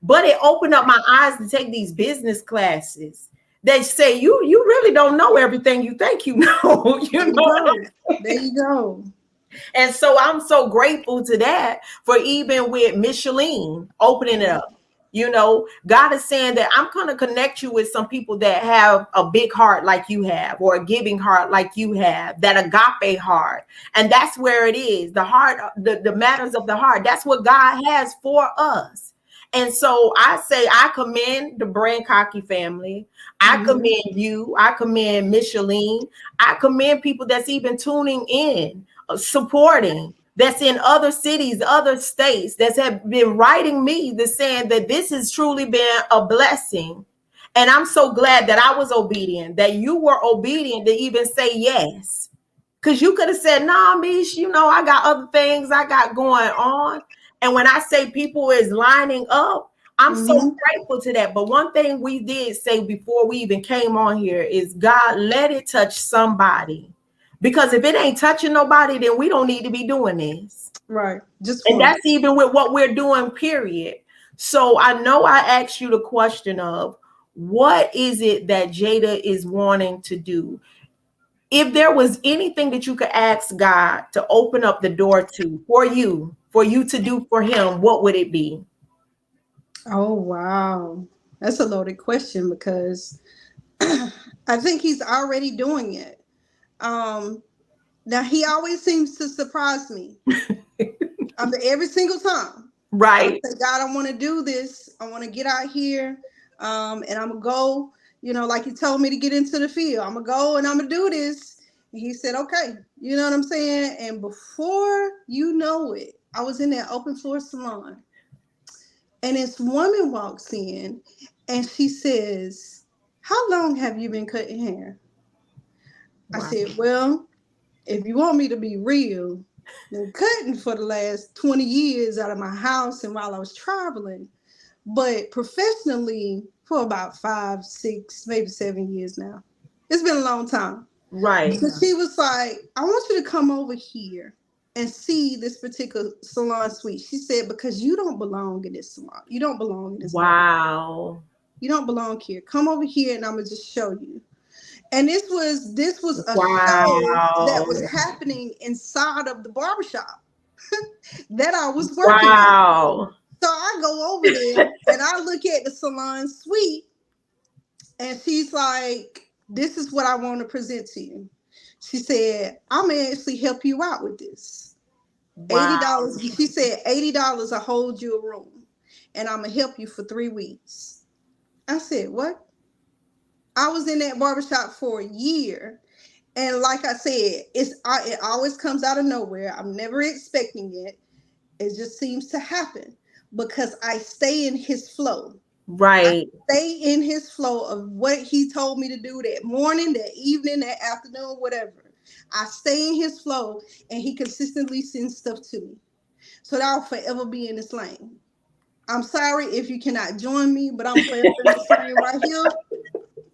But it opened up my eyes to take these business classes. They say you really don't know everything you think you know. There You you know. go. There you go. And so I'm so grateful to that, for even with Micheline opening it up. You know, God is saying that I'm going to connect you with some people that have a big heart like you have, or a giving heart like you have, that agape heart. And that's where it is. The heart, the matters of the heart. That's what God has for us. And so I say, I commend the Brand Cocky family. I Mm-hmm. commend you. I commend Micheline. I commend people that's even tuning in, supporting, that's in other cities, other states, that have been writing me, that's saying that this has truly been a blessing. And I'm so glad that I was obedient, that you were obedient to even say yes. Because you could have said, nah, Mish, you know, I got other things I got going on. And when I say people is lining up, I'm so Mm-hmm. grateful to that. But one thing we did say before we even came on here is, God, let it touch somebody. Because if it ain't touching nobody, then we don't need to be doing this. Right. Just And one. that's even with what we're doing, period. So I know I asked you the question of, what is it that Jaida is wanting to do? If there was anything that you could ask God to open up the door to, for you to do for him, what would it be? Oh wow. That's a loaded question because I think he's already doing it. Um Now he always seems to surprise me. Every single time. I Right. say, God, I want to do this. I want to get out here. And I'm gonna go, like he told me to get into the field. I'm gonna go and I'm gonna do this. And he said, okay, you know what I'm saying? And before you know it, I was in that open floor salon. And this woman walks in and she says, how long have you been cutting hair? I Wow. said, well, if you want me to be real, been cutting for the last 20 years out of my house and while I was traveling, but professionally for about 5, 6, maybe 7 years now. It's been a long time. Right. So she was like, I want you to come over here and see this particular salon suite. She said, because you don't belong in this salon. You don't belong in this barber. Wow. You don't belong here. Come over here and I'm gonna just show you. And this was a show that Wow. was happening inside of the barbershop that I was working at. Wow. So I go over there and I look at the salon suite, and she's like, this is what I want to present to you. She said, I'm gonna actually help you out with this. Wow. $80. She said, $80 I hold you a room and I'm gonna help you for 3 weeks. I said, what? I was in that barbershop for a year. And like I said, it always comes out of nowhere. I'm never expecting it. It just seems to happen because I stay in his flow. I Right. stay in his flow of what he told me to do that morning, that evening, that afternoon, whatever. I stay in his flow and he consistently sends stuff to me. So that I'll forever be in this lane. I'm sorry if you cannot join me, but I'm forever in this lane right here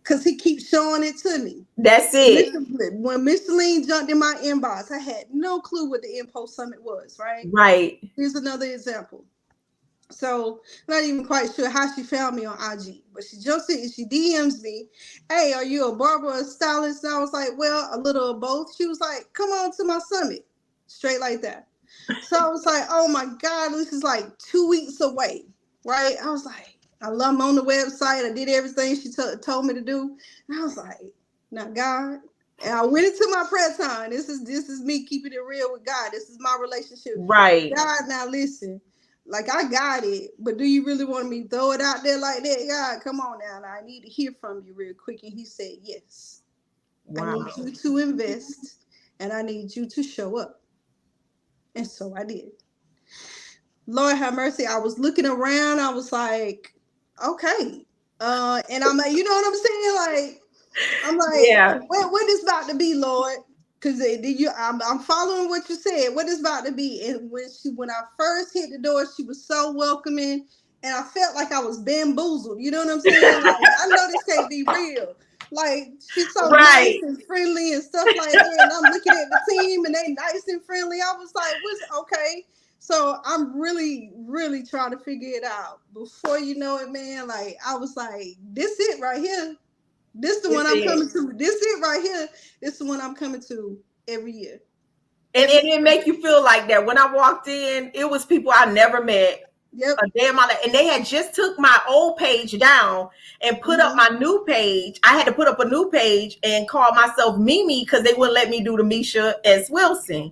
because he keeps showing it to me. That's it. When Micheline jumped in my inbox, I had no clue what the Impulse Summit was, right? Right. Here's another example. So I'm not even quite sure how she found me on IG, but she jumps in and she DMs me, "Hey, are you a barber or a stylist?" And I was like, "Well, a little of both." She was like, "Come on to my summit," straight like that. So I was like, "Oh my God, this is like 2 weeks away," right? I was like, I love on the website. I did everything she told me to do, and I was like, "Now God." And I went into my prayer time. This is me keeping it real with God. This is my relationship. Right. God, now listen. Like I got it, but do you really want me to throw it out there like that? God, come on now. I need to hear from you real quick. And he said, yes. Wow. I need you to invest and I need you to show up. And so I did. Lord have mercy. I was looking around. I was like, okay. And I'm like, you know what I'm saying? Like, I'm like, yeah. What is about to be, Lord? Because I'm following what you said. What is about to be? And when I first hit the door, she was so welcoming, and I felt like I was bamboozled. You know what I'm saying? Like I know this can't be real. Like she's so nice and friendly and stuff like that. And I'm looking at the team, and they nice and friendly. I was like, "What's okay?" So I'm really, really trying to figure it out. Before you know it, man, like I was like, "This it right here." This the one I'm coming to. This it right here. This the one I'm coming to every year. And it didn't make you feel like that. When I walked in, it was people I never met. Yep. A day of my life. And they had just took my old page down and put up my new page. I had to put up a new page and call myself Mimi because they wouldn't let me do the Misha S. Wilson.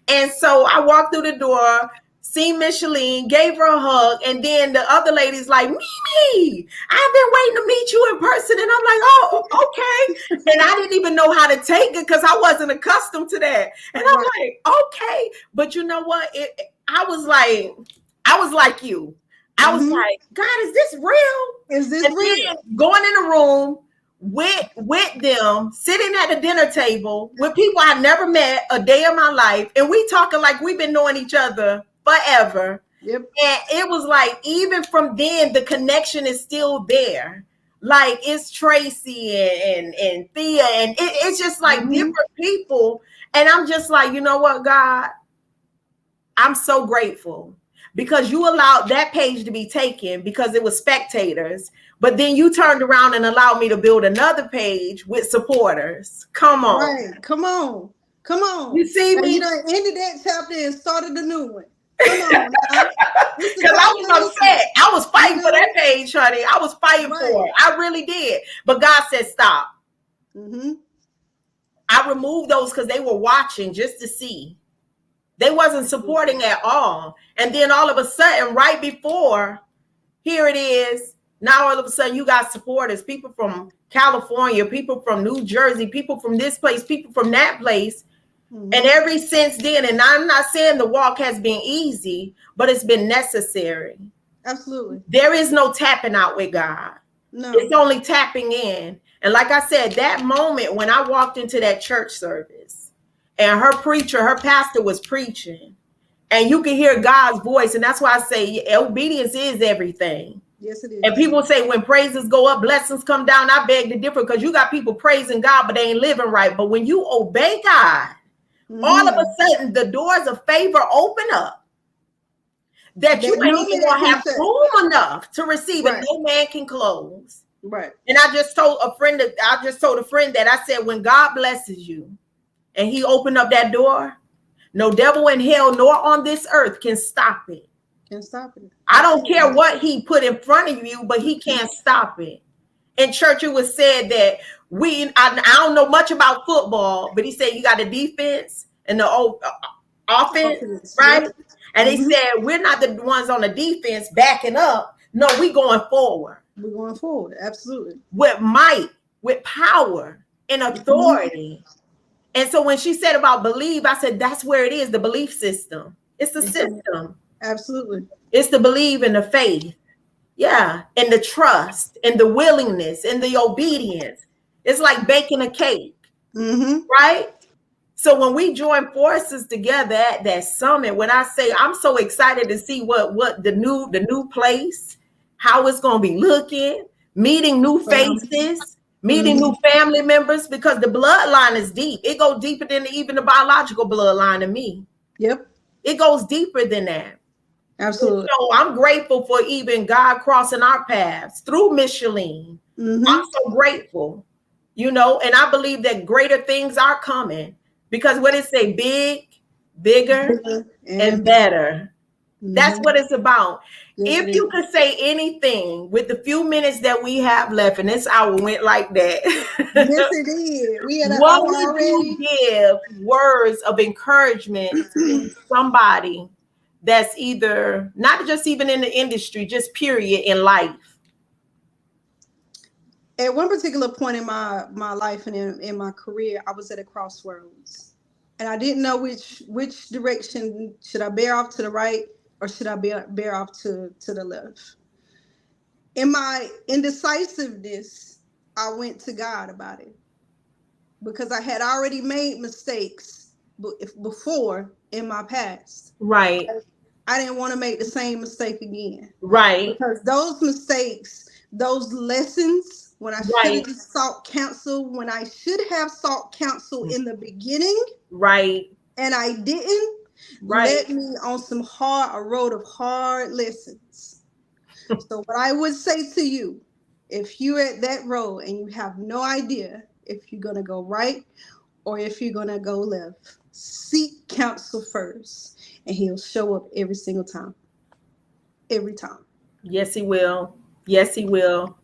And so I walked through the door, seen Micheline, gave her a hug, and then the other lady's like, "Mimi, I've been waiting to meet you in person." And I'm like, "Oh, okay." And I didn't even know how to take it because I wasn't accustomed to that. And I'm like, "Okay." But you know what? I was like you. I was like, "God, is this real? Is this real?" Going in the room with them, sitting at the dinner table with people I never met a day of my life, and we talking like we've been knowing each other forever. Yep. And it was like, even from then, the connection is still there. Like it's Tracy and Thea, and it's just like different people. And I'm just like, you know what, God, I'm so grateful because you allowed that page to be taken because it was spectators, but then you turned around and allowed me to build another page with supporters. Come on. Right. Come on. You see me? You done ended that chapter and started a new one. Come on now. Because I was upset. I was fighting for that page, honey. I was fighting for it. I really did. But God said, stop. I removed those because they were watching just to see. They wasn't supporting at all. And then all of a sudden, right before, here it is. Now all of a sudden you got supporters, people from California, people from New Jersey, people from this place, people from that place. And ever since then, and I'm not saying the walk has been easy, but it's been necessary. Absolutely. There is no tapping out with God. No. It's only tapping in. And like I said, that moment when I walked into that church service and her pastor was preaching, and you can hear God's voice. And that's why I say obedience is everything. Yes, it is. And people say when praises go up, blessings come down. I beg to differ because you got people praising God, but they ain't living right. But when you obey God, all of a sudden the doors of favor open up that you ain't even gonna have room enough to receive it. No man can close. Right. And I just told a friend that I said, when God blesses you and he opened up that door, no devil in hell nor on this earth can stop it. I don't care what he put in front of you, but he can't stop it. In church, it was said that I don't know much about football, but he said you got the defense and the offense, right? Yep. And he said we're not the ones on the defense backing up. No, we going forward. We're going forward, absolutely. With might, with power and authority. And so when she said about believe, I said that's where it is, the belief system. It's the system. Absolutely. It's to believe in the faith. Yeah. And the trust and the willingness and the obedience. It's like baking a cake. Right? So when we join forces together at that summit, when I say I'm so excited to see what the new place, how it's gonna be looking, meeting new faces, meeting new family members, because the bloodline is deep. It goes deeper than even the biological bloodline to me. Yep. It goes deeper than that. Absolutely. So I'm grateful for even God crossing our paths through Micheline. I'm so grateful, and I believe that greater things are coming, because what it say, big, bigger, and And better. That's what it's about. yes, If it is. you could say anything with the few minutes that we have left, and this hour went like Yes, that, it is. We had an what hour would you already. give words of encouragement to somebody that's either not just even in the industry, just period in life? At one particular point in my life and in my career, I was at a crossroads, and I didn't know which direction should I bear off to the right or should I bear off to the left. In my indecisiveness, I went to God about it because I had already made mistakes before in my past. Right, I didn't want to make the same mistake again right, because those mistakes, those lessons, when I should right, have sought counsel, when I should have sought counsel in the beginning, right, and I didn't, right. led me on a road of hard lessons. So what I would say to you, if you're at that road and you have no idea if you're gonna go right or if you're gonna go left, seek counsel first, and he'll show up every single time. Every time. Yes, he will. Yes, he will.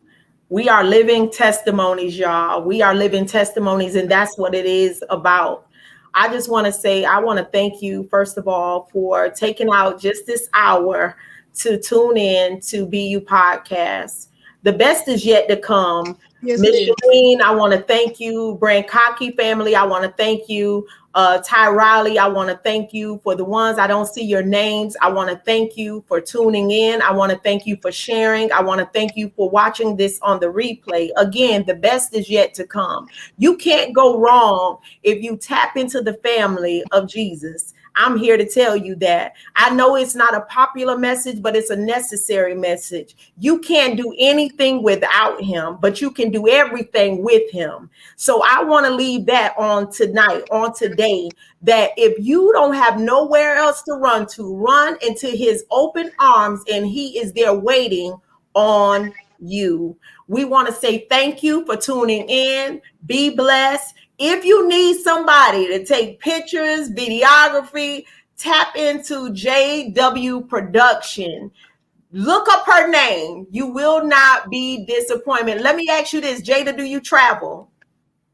We are living testimonies, y'all. We are living testimonies, and that's what it is about. I just want to say, I want to thank you, first of all, for taking out just this hour to tune in to BU Podcast. The best is yet to come. Yes, it is. Micheline, I want to thank you. Brancocky family, I want to thank you. Ty Riley, I want to thank you. For the ones I don't see your names, I want to thank you for tuning in. I want to thank you for sharing. I want to thank you for watching this on the replay. Again, the best is yet to come. You can't go wrong if you tap into the family of Jesus. I'm here to tell you that. I know it's not a popular message, but it's a necessary message. You can't do anything without him, but you can do everything with him. So I want to leave that on tonight, on today, that if you don't have nowhere else to, run into his open arms, and he is there waiting on you. We want to say thank you for tuning in. Be blessed. If you need somebody to take pictures, videography, tap into JW Production. Look up her name. You will not be disappointed. Let me ask you this, Jaida, do you travel?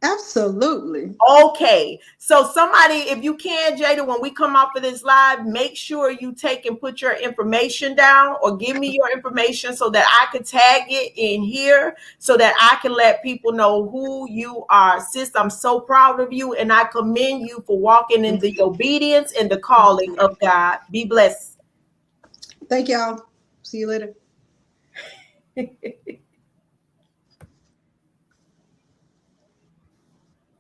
Absolutely. Okay, so somebody, if you can, Jaida, when we come off of this live, make sure you take and put your information down, or give me your information so that I can tag it in here, so that I can let people know who you are. Sis, I'm so proud of you, and I commend you for walking in the obedience and the calling of God. Be blessed. Thank y'all. See you later.